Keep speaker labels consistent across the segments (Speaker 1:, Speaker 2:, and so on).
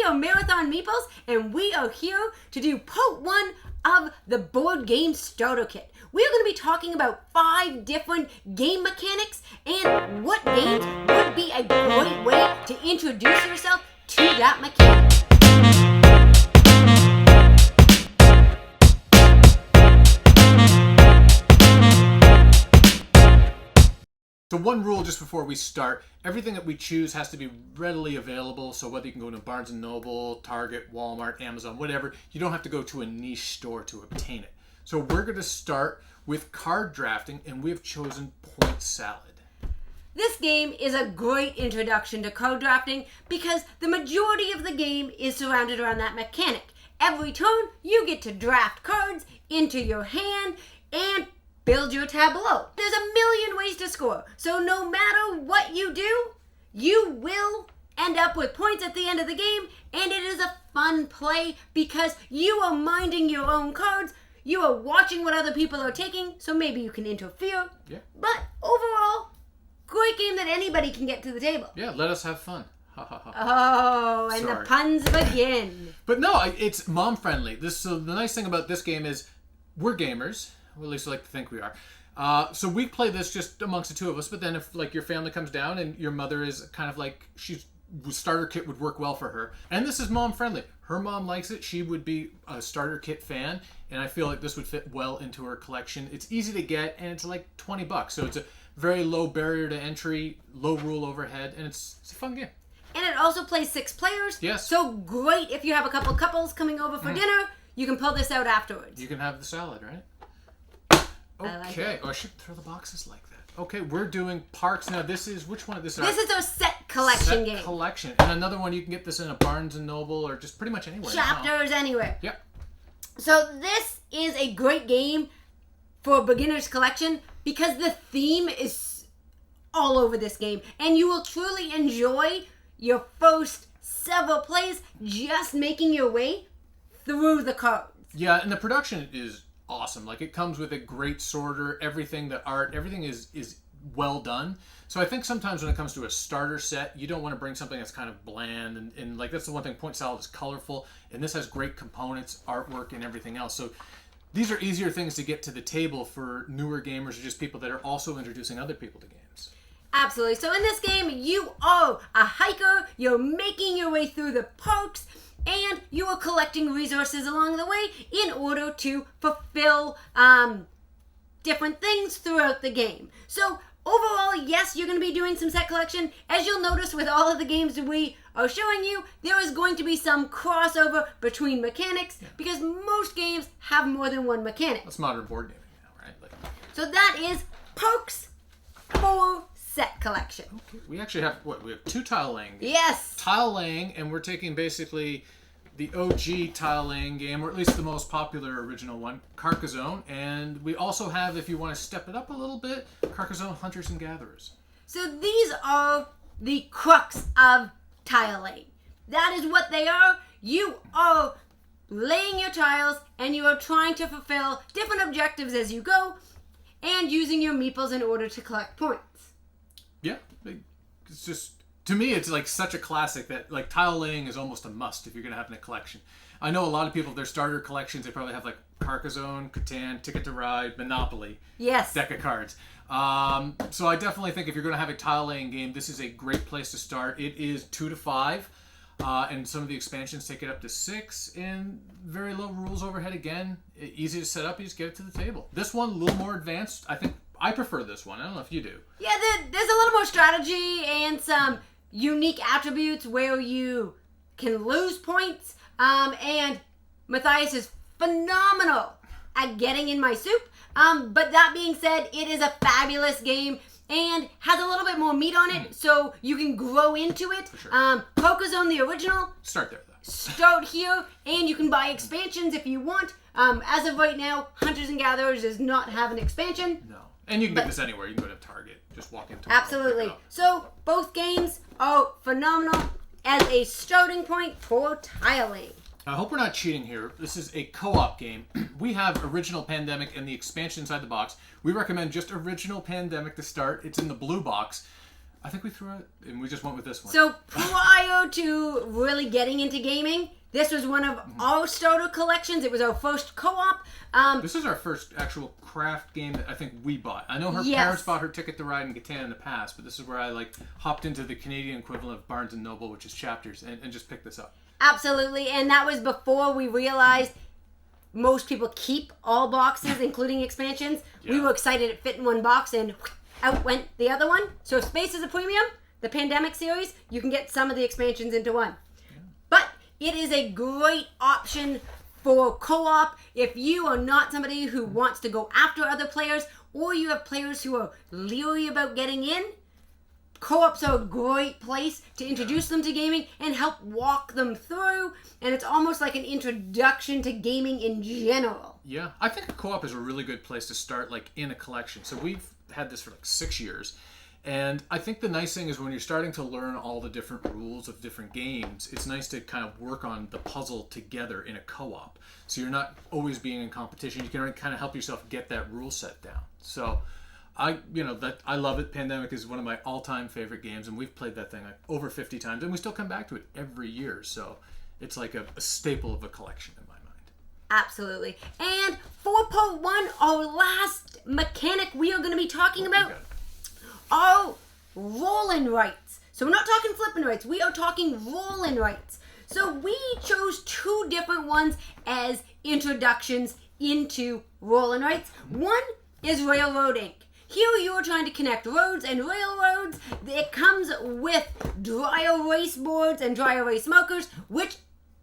Speaker 1: are Marathon Meeples, and we are here to do part 1 of the board game starter kit. We're going to be talking about 5 different game mechanics and what games would be a great way to introduce yourself to that mechanic.
Speaker 2: So one rule just before we start, everything that we choose has to be readily available. So whether you can go to Barnes & Noble, Target, Walmart, Amazon, whatever, you don't have to go to a niche store to obtain it. So we're going to start with card drafting, and we have chosen Point Salad.
Speaker 1: This game is a great introduction to card drafting because the majority of the game is surrounded around that mechanic. Every turn, you get to draft cards into your hand and build your tableau. There's a million ways to score, so no matter what you do, you will end up with points at the end of the game, and it is a fun play because you are minding your own cards, you are watching what other people are taking, so maybe you can interfere.
Speaker 2: Yeah.
Speaker 1: But overall, great game that anybody can get to the table.
Speaker 2: Yeah, let us have fun. Ha ha ha.
Speaker 1: Oh, and
Speaker 2: Sorry.
Speaker 1: the puns begin.
Speaker 2: But no, it's mom friendly. So the nice thing about this game is we're gamers. Well, at least I like to think we are. So we play this just amongst the two of us, but then if like your family comes down and your mother is kind of like, starter kit would work well for her. And this is mom friendly. Her mom likes it. She would be a starter kit fan, and I feel like this would fit well into her collection. It's easy to get, and it's like $20. So it's a very low barrier to entry, low rule overhead, and it's a fun game.
Speaker 1: And it also plays 6 players.
Speaker 2: Yes.
Speaker 1: So great if you have a couple couples coming over for dinner, you can pull this out afterwards.
Speaker 2: You can have the salad, right? Okay.
Speaker 1: like it.
Speaker 2: Oh, I should throw the boxes like that. Okay, we're doing Parks. Now, this is, which one? This
Speaker 1: This is our set collection game.
Speaker 2: Collection. And another one, you can get this in a Barnes & Noble or just pretty much anywhere.
Speaker 1: Chapters, anywhere.
Speaker 2: Yep.
Speaker 1: So this is a great game for a beginner's collection because the theme is all over this game. And you will truly enjoy your first several plays just making your way through the cards.
Speaker 2: Yeah, and the production is awesome. Like, it comes with a great sorter, everything, the art, everything is well done. So I think sometimes when it comes to a starter set, you don't want to bring something that's kind of bland, and like, that's the one thing, Point Salad is colorful, and this has great components, artwork, and everything else. So these are easier things to get to the table for newer gamers or just people that are also introducing other people to games.
Speaker 1: Absolutely. So in this game, you are a hiker, you're making your way through the parks, and you are collecting resources along the way in order to fulfill different things throughout the game. So overall, yes, you're going to be doing some set collection. As you'll notice with all of the games that we are showing you, there is going to be some crossover between mechanics because most games have more than one mechanic.
Speaker 2: That's modern board gaming now, right? Like,
Speaker 1: so that is Parks 4 set collection.
Speaker 2: okay. We actually have, we have 2 tile laying games.
Speaker 1: Yes.
Speaker 2: Tile laying, and we're taking basically the OG tile laying game, or at least the most popular original one, Carcassonne. And we also have, if you want to step it up a little bit, Carcassonne Hunters and Gatherers.
Speaker 1: So these are the crux of tile laying. That is what they are. You are laying your tiles and you are trying to fulfill different objectives as you go and using your meeples in order to collect points.
Speaker 2: Yeah, it's just, to me, it's like such a classic that like tile laying is almost a must if you're going to have in a collection. I know a lot of people, their starter collections, they probably have like Carcassonne, Catan, Ticket to Ride, Monopoly.
Speaker 1: Yes.
Speaker 2: Deck of cards. So I definitely think if you're going to have a tile laying game, this is a great place to start. It is 2 to 5, and some of the expansions take it up to 6, and very low rules overhead again. Easy to set up, you just get it to the table. This one, a little more advanced. I think I prefer this one. I don't know if you do.
Speaker 1: Yeah, there's a little more strategy and some unique attributes where you can lose points. And Matthias is phenomenal at getting in my soup. But that being said, it is a fabulous game and has a little bit more meat on it, so you can grow into it.
Speaker 2: For sure.
Speaker 1: Carcassonne, the original,
Speaker 2: Start there, though.
Speaker 1: start here, and you can buy expansions if you want. As of right now, Hunters and Gatherers does not have an expansion.
Speaker 2: No. And you can get this anywhere. You can go to Target. Just walk into
Speaker 1: Absolutely. So both games are phenomenal as a starting point for tiling.
Speaker 2: I hope we're not cheating here. This is a co-op game. We have Original Pandemic and the expansion inside the box. We recommend just Original Pandemic to start. It's in the blue box. I think we threw it, and we just went with this one.
Speaker 1: So prior to really getting into gaming, this was one of our starter collections. It was our first co-op.
Speaker 2: This is our first actual craft game that I think we bought. I know her
Speaker 1: Yes.
Speaker 2: parents bought her Ticket to Ride in Catan in the past, but this is where I hopped into the Canadian equivalent of Barnes & Noble, which is Chapters, and just picked this up.
Speaker 1: Absolutely, and that was before we realized most people keep all boxes, including expansions. We
Speaker 2: Yeah.
Speaker 1: were excited it fit in one box, and out went the other one. So if Space is a premium, the Pandemic series, you can get some of the expansions into one. But it is a great option for co-op if you are not somebody who wants to go after other players, or you have players who are leery about getting in. Co-ops are a great place to introduce them to gaming and help walk them through, and it's almost like an introduction to gaming in general.
Speaker 2: Yeah, I think a co-op is a really good place to start, in a collection. So we've had this for 6 years, and I think the nice thing is when you're starting to learn all the different rules of different games, it's nice to kind of work on the puzzle together in a co-op. So you're not always being in competition. You can kind of help yourself get that rule set down. So I love it. Pandemic is one of my all-time favorite games, and we've played that thing over 50 times, and we still come back to it every year. So it's like a staple of a collection in my mind.
Speaker 1: Absolutely. And for part one, our last mechanic we are going to be talking about are roll-in rights. So we're not talking flipping rights. We are talking roll-in rights. So we chose 2 different ones as introductions into roll-in rights. One is Railroad Inc. Here you are trying to connect roads and railroads. It comes with dry erase boards and dry erase markers, which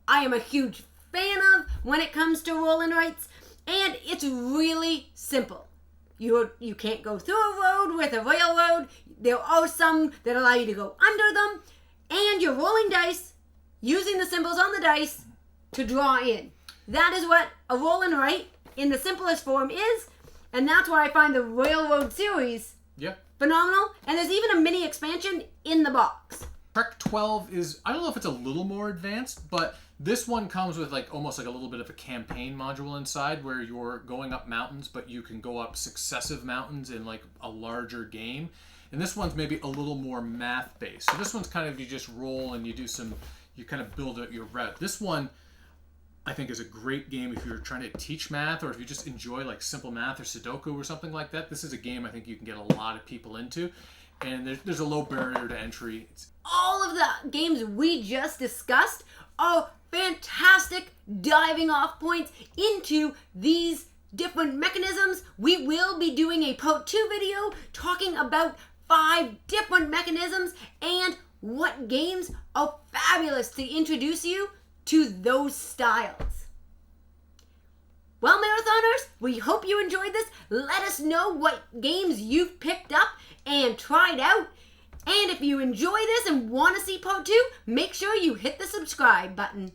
Speaker 1: I am a huge fan of when it comes to roll-in rights. And it's really simple. You can't go through a road with a railroad. There are some that allow you to go under them. And you're rolling dice, using the symbols on the dice to draw in. That is what a roll-in right in the simplest form is. And that's why I find the Railroad series phenomenal. And there's even a mini expansion in the box.
Speaker 2: Trek 12 is, I don't know if it's a little more advanced, but this one comes with almost like a little bit of a campaign module inside where you're going up mountains, but you can go up successive mountains in a larger game. And this one's maybe a little more math based. So this one's kind of, you just roll and you kind of build out your route. This one, I think, is a great game if you're trying to teach math, or if you just enjoy simple math or Sudoku or something like that. This is a game I think you can get a lot of people into, and there's a low barrier to entry.
Speaker 1: All of the games we just discussed are fantastic diving off points into these different mechanisms. We will be doing a part 2 video talking about 5 different mechanisms and what games are fabulous to introduce you to those styles. Well, Marathoners, we hope you enjoyed this. Let us know what games you've picked up and tried out. And if you enjoy this and want to see part 2, make sure you hit the subscribe button.